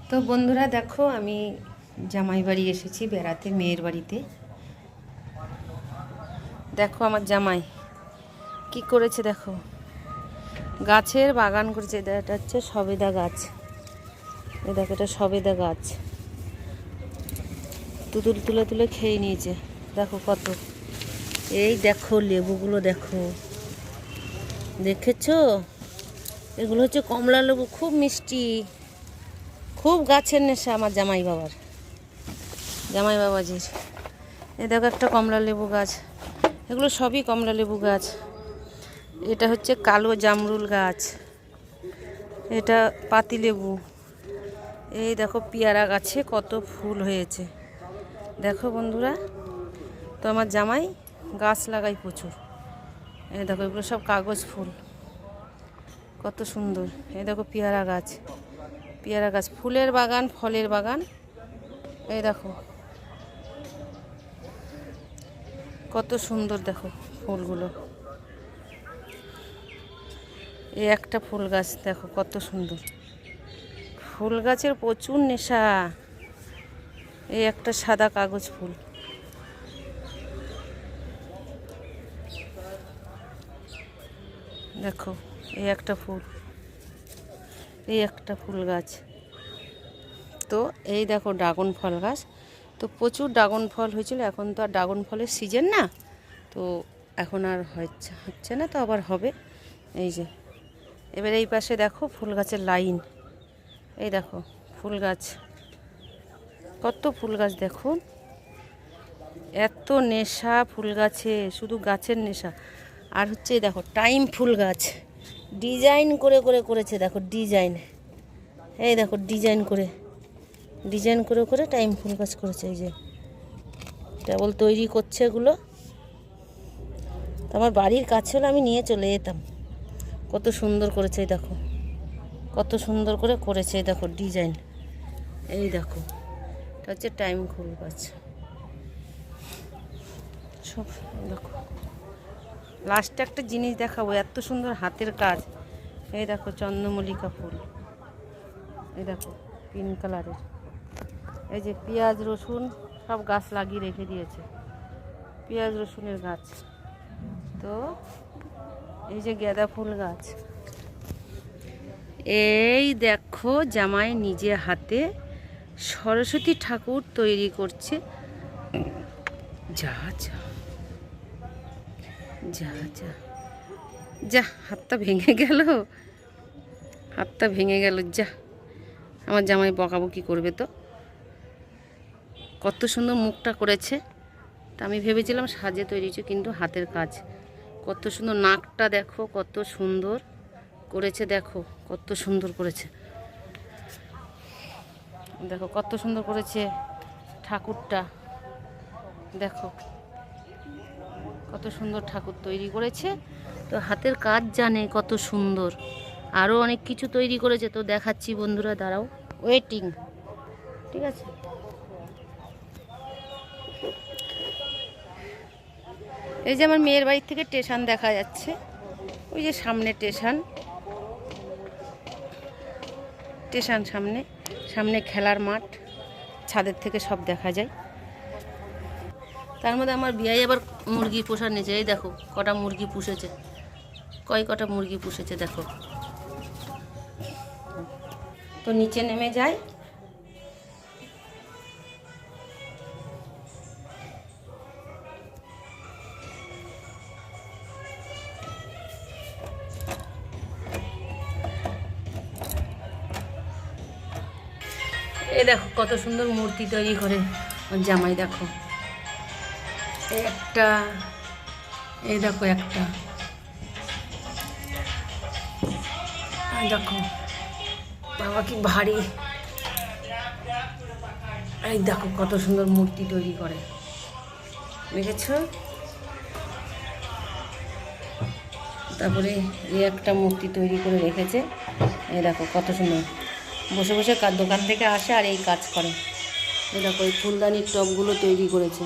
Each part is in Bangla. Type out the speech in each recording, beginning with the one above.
তো বন্ধুরা দেখো, আমি জামাই বাড়ি এসেছি বেড়াতে, মেয়ের বাড়িতে। দেখো আমার জামাই কি করেছে, দেখো গাছের বাগান করেছে। এটা হচ্ছে সবেদা গাছ, এই দেখো এটা সবেদা গাছ। তুতুল তুলে তুলে খেয়ে নিয়েছে, দেখো কত। এই দেখো লেবুগুলো দেখো, দেখেছো? এগুলো হচ্ছে কমলা লেবু, খুব মিষ্টি, খুব গাছের নেশা আমার জামাই বাবাজির। এই দেখো একটা কমলা লেবু গাছ, এগুলো সবই কমলা লেবু গাছ। এটা হচ্ছে কালো জামরুল গাছ, এটা পাতি লেবু। এই দেখো পেয়ারা গাছে কত ফুল হয়েছে, দেখো বন্ধুরা। তো আমার জামাই গাছ লাগাই প্রচুর। এই দেখো এগুলো সব কাগজ ফুল, কত সুন্দর। এই দেখো পেয়ারা গাছ, ফুলের বাগান, ফলের বাগান। এই দেখো কত সুন্দর, দেখো ফুলগুলো। এই একটা ফুল গাছ দেখো কত সুন্দর, ফুল গাছের প্রচুর নেশা। এই একটা সাদা কাগজ ফুল, দেখো এই একটা ফুল, এই একটা ফুল গাছ। তো এই দেখো ড্রাগন ফল গাছ, তো প্রচুর ড্রাগন ফল হয়েছিল। এখন তো আর ড্রাগন ফলের সিজন না, তো এখন আর হচ্ছে না, তো আবার হবে। এই যে এবার এই পাশে দেখো ফুল গাছের লাইন, এই দেখো ফুল গাছ, কত ফুল গাছ দেখুন। এত নেশা ফুল গাছে, শুধু গাছের নেশা। আর হচ্ছে দেখো টাইম ফুল গাছ, ডিজাইন করে করে করেছে, দেখো ডিজাইন। এই দেখো ডিজাইন করে করে টাইম ফুল গাছ করেছে। এই যে কেবল তৈরি করছে এগুলো। তো আমার বাড়ির কাছে হলে আমি নিয়ে চলে যেতাম, কত সুন্দর করেছে। এই দেখো কত সুন্দর করে করেছে, এই দেখো ডিজাইন। এই দেখো এটা হচ্ছে টাইম ফুল গাছ সব। দেখো লাস্টে একটা জিনিস দেখাবো, এত সুন্দর হাতের কাজ। এই দেখো চন্দ্রমল্লিকা ফুল, এই দেখো পিঙ্ক কালারের। এই যে পেঁয়াজ রসুন সব গাছ লাগিয়ে রেখে দিয়েছে, পেঁয়াজ রসুনের গাছ। তো এই যে গাঁদা ফুল গাছ। এই দেখো জামাই নিজে হাতে সরস্বতী ঠাকুর তৈরি করছে। যা যা যা যা যা, হাতটা ভেঙে গেল, যা। আমার জামাই বকাবকি করবে তো। কত সুন্দর মুখটা করেছে, তা আমি ভেবেছিলাম সাজে তৈরি হয়েছে, কিন্তু হাতের কাজ। কত সুন্দর নাকটা দেখো, কত সুন্দর করেছে, দেখো কত সুন্দর করেছে, দেখো কত সুন্দর করেছে ঠাকুরটা। দেখো কত সুন্দর ঠাকুর তৈরি করেছে, তো হাতের কাজ জানে কত সুন্দর। আরও অনেক কিছু তৈরি করেছে, তো দেখাচ্ছি বন্ধুরা, দাঁড়াও, ওয়েটিং। ঠিক আছে, এই যে আমার মেয়ের বাড়ির থেকে স্টেশন দেখা যাচ্ছে, ওই যে সামনে স্টেশন, সামনে খেলার মাঠ, ছাদের থেকে সব দেখা যায়। তার মধ্যে আমার বিয়াই আবার মুরগি পোষা নিয়েছে। এই দেখো কটা মুরগি পুষেছে, কটা মুরগি পুষেছে দেখো। তো নিচে নেমে যায়। এই দেখো কত সুন্দর মূর্তি তৈরি করে জামাই, দেখো একটা, এই দেখো একটা, দেখো বাবা কি ভারী। এই দেখো কত সুন্দর মূর্তি তৈরি করে, দেখেছ? তারপরে এই একটা মূর্তি তৈরি করে রেখেছে। এই দেখো কত সুন্দর বসে বসে দোকান থেকে আসে আর এই কাজ করে। এই দেখো এই ফুলদানির টবগুলো তৈরি করেছে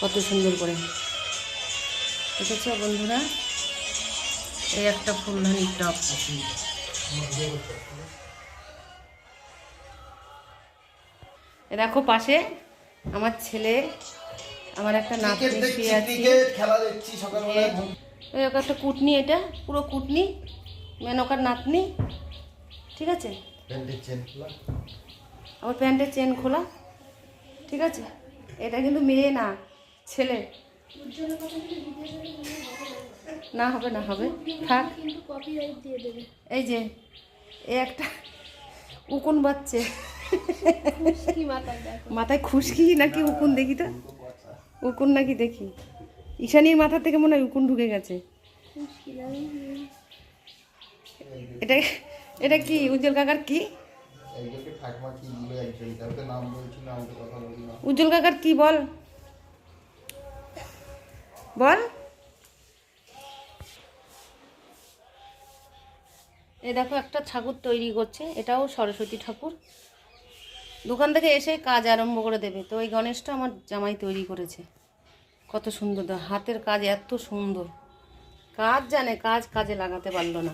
কত সুন্দর করে, দেখেছ বন্ধুরা? এই একটা ফুলদানির টব, এ দেখো পাশে আমার ছেলে, আমার একটা নাতনি শুয়ে আছে। খেলা দেখছি সকালবেলা। ওই একটা কুটনি, এটা পুরো কুটনি, মেনকার নাতনি। ঠিক আছে, আমার প্যান্টের চেন খোলা। ঠিক আছে, এটা কিন্তু মেয়ে না, ছেলে। না হবে না হবে, থাক। এই যে এ একটা উকুন বাচ্চে, মাথায় খুশকি নাকি উকুন দেখি তো, উকুন নাকি দেখি। ঈশানীর মাথা থেকে মনে হয় উকুন ঢুকে গেছে। এটা এটা কি উজ্জ্বল কাকার কি? উজ্জ্বল কাকার কি বল বল। এ দেখো একটা ঠাকুর তৈরি করছে, এটাও সরস্বতী ঠাকুর। দোকান থেকে এসে কাজ আরম্ভ করে দেবে। তো এই গণেশটা আমার জামাই তৈরি করেছে। কত সুন্দর, হাতের কাজ এত সুন্দর, কাজ জানে, কাজ কাজে লাগাতে পারলো না।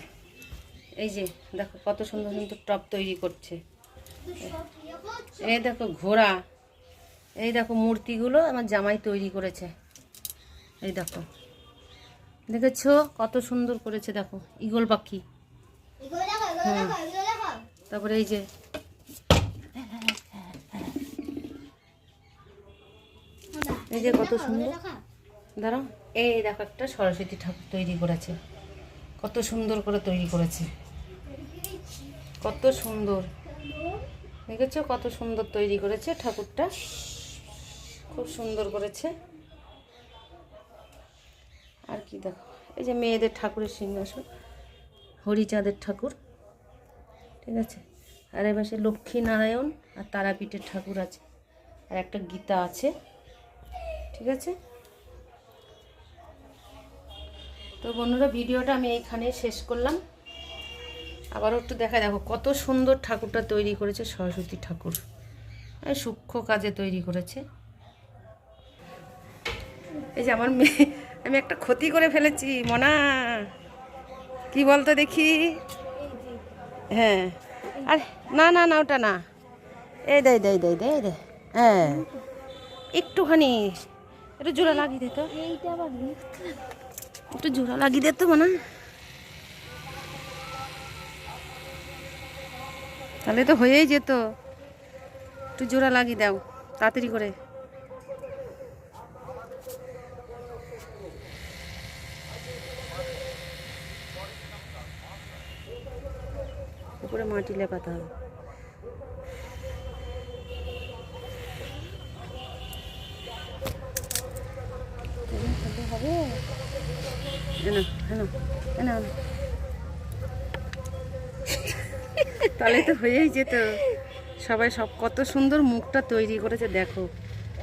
এই যে দেখো কত সুন্দর সুন্দর টপ তৈরি করছে। এই দেখো ঘোড়া, এই দেখো মূর্তিগুলো আমার জামাই তৈরি করেছে। এই দেখো, দেখেছো কত সুন্দর করেছে। দেখো ঈগল পাখি। তারপরে এই যে এই যে কত সুন্দর, দাঁড়াও, এই দেখো একটা সরস্বতী ঠাকুর তৈরি করেছে। কত সুন্দর করে তৈরি করেছে, কত সুন্দর। দেখেছো কত সুন্দর তৈরি করেছে ঠাকুরটা, খুব সুন্দর করেছে। আর কি দেখো, এই যে মেয়েদের ঠাকুরের সিংহাসন, হরিচাঁদের ঠাকুর। ঠিক আছে, আর এ পাশে লক্ষ্মী নারায়ণ আর তারাপীঠের ঠাকুর আছে, আর একটা গীতা আছে। ঠিক আছে, তো বন্ধুরা ভিডিওটা আমি এইখানে শেষ করলাম। আবারও একটু দেখা, দেখো কত সুন্দর ঠাকুরটা তৈরি করেছে সরস্বতী ঠাকুর, সূক্ষ্ম কাজে তৈরি করেছে। এই যে আমার মেয়ে, আমি একটা ক্ষতি করে ফেলেছি মনা, কি বলতো দেখি। হ্যাঁ, আর না না না ওটা না, এই দে দে দে দে দে, হ্যাঁ একটুখানি একটু জোড়া লাগিয়ে দে তো, একটু জোড়া লাগিয়ে দে তো মনা, তাহলে তো হয়েই যেত। একটু জোড়া লাগিয়ে দাও তাড়াতাড়ি করে। উপরে মাটি লেপাতে হবে। হবে তাহলে তো হয়েই যেত। সবাই সব কত সুন্দর মুখটা তৈরি করেছে দেখো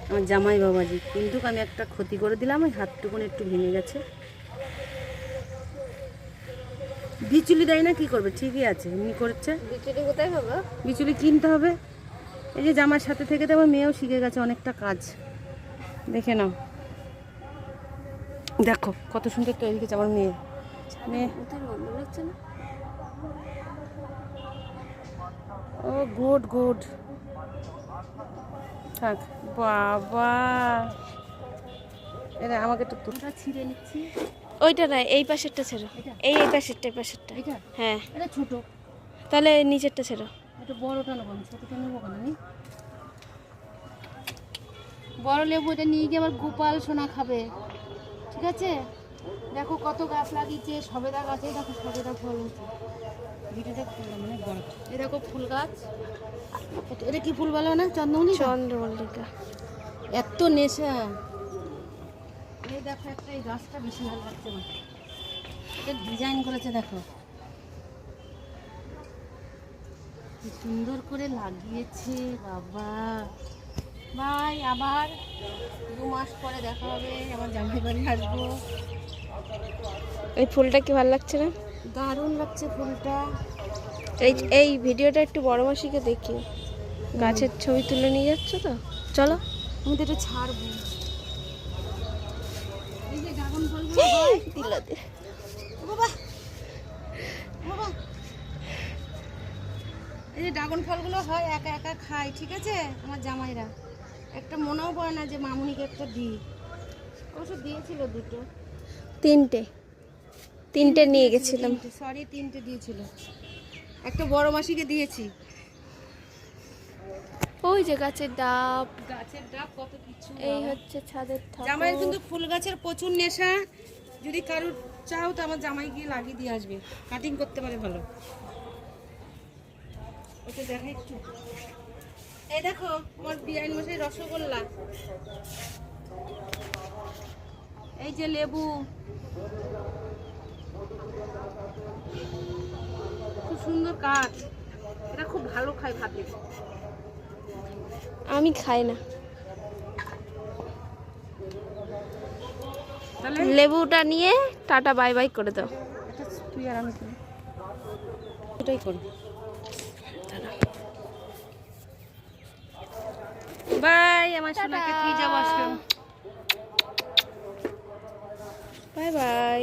আমার জামাই বাবাজি। কিন্তু আমি একটা ক্ষতি করে দিলাম, ওই হাতটুকুন একটু ভেঙে গেছে। বিচুলি দেয় না, কি করবে, ঠিকই আছে এমনি করছে। বিচুলি কোথায় হবে? বিচুলি কিনতে হবে। এই যে জামার সাথে থেকে তো আমার মেয়েও শিখে গেছে অনেকটা কাজ, দেখে নাও। দেখো কত সুন্দর তৈরি করেছে আমার মেয়ে। ও গুড গুড, থাক বাবা। এটা আমাকে একটু তুলটা ছিঁড়ে নিচ্ছি। ওইটা না, এই পাশেরটা ছেড়ো, এই পাশেরটা, এই পাশেরটা। হ্যাঁ, এটা ছোট, তাহলে নিচেরটা ছেড়ো। এটা বড়টা নেবো, ছোটটা নেবো কেন? আমি বড় লেবু, এটা নিয়ে গিয়ে আমার গোপাল সোনা খাবে। ঠিক আছে, দেখো কত গাছ লাগিয়েছে, সবেদা গাছে দেখো সবেদা ফল হয়েছে। ভিডিওটা খুললাম মানে বড়। এই দেখো ফুল গাছ, এটা কি ফুল বলো না? চন্দ্রমল্লিকা। চন্দ্রমল্লিকা, এত নেশা। এই দেখো একটা, এই গাছটা বেশি ভালো লাগছে আমার, এটা ডিজাইন করেছে দেখো কি সুন্দর করে লাগিয়েছে বাবা। ভাই আবার 2 মাস পরে দেখা হবে, আমার জামাই বাড়ি আসবো। এই ফুলটা কি ভালো লাগছে না? দারুণ লাগছে ফুলটা। এই ভিডিওটা একটু বড় মাসিকে দেখি, গাছের ছবি তুলে নিয়ে যাচ্ছ তো, চলো। আমি তো এটা ছাড়বো। এই যে ড্রাগন ফলগুলো দিলা দে বাবা বাবা, এই যে ড্রাগন ফলগুলো হয় একা একা খায়, ঠিক আছে আমার জামাইরা। একটা মনেও পড়ে না যে মামুনিকে একটা দিই। অবশ্য দিয়েছিল দুটো, তিনটে নিয়ে গেছিলাম। সরি, তিনটে দিয়েছিল। একটা বড় মাসিকে দিয়েছি। ওই যে গাছের ডাব, গাছের ডাব কত কিছু। এই হচ্ছে ছাদের জামাইয়ের ঠাকুর। কিন্তু ফুল গাছের প্রচুর নেশা। যদি কারোর চাও তো আমার জামাই গিয়ে লাগিয়ে দিয়ে আসবে, কাটিং করতে পারে ভালো। ওকে দেখা একটু। এই দেখো আমার বিয়ান মশাই রসগোল্লা, এই যে লেবু, খুব সুন্দর কাঠ। এটা খুব ভালো খায় ভাতে। আমি খাই না। তাহলে লেবুটা নিয়ে টাটা বাই বাই করে দাও। এটা তুই আর আমি করি, এটাই করি। বাই, আমার সোনাকে তুই যাবো আজকে। Bye bye.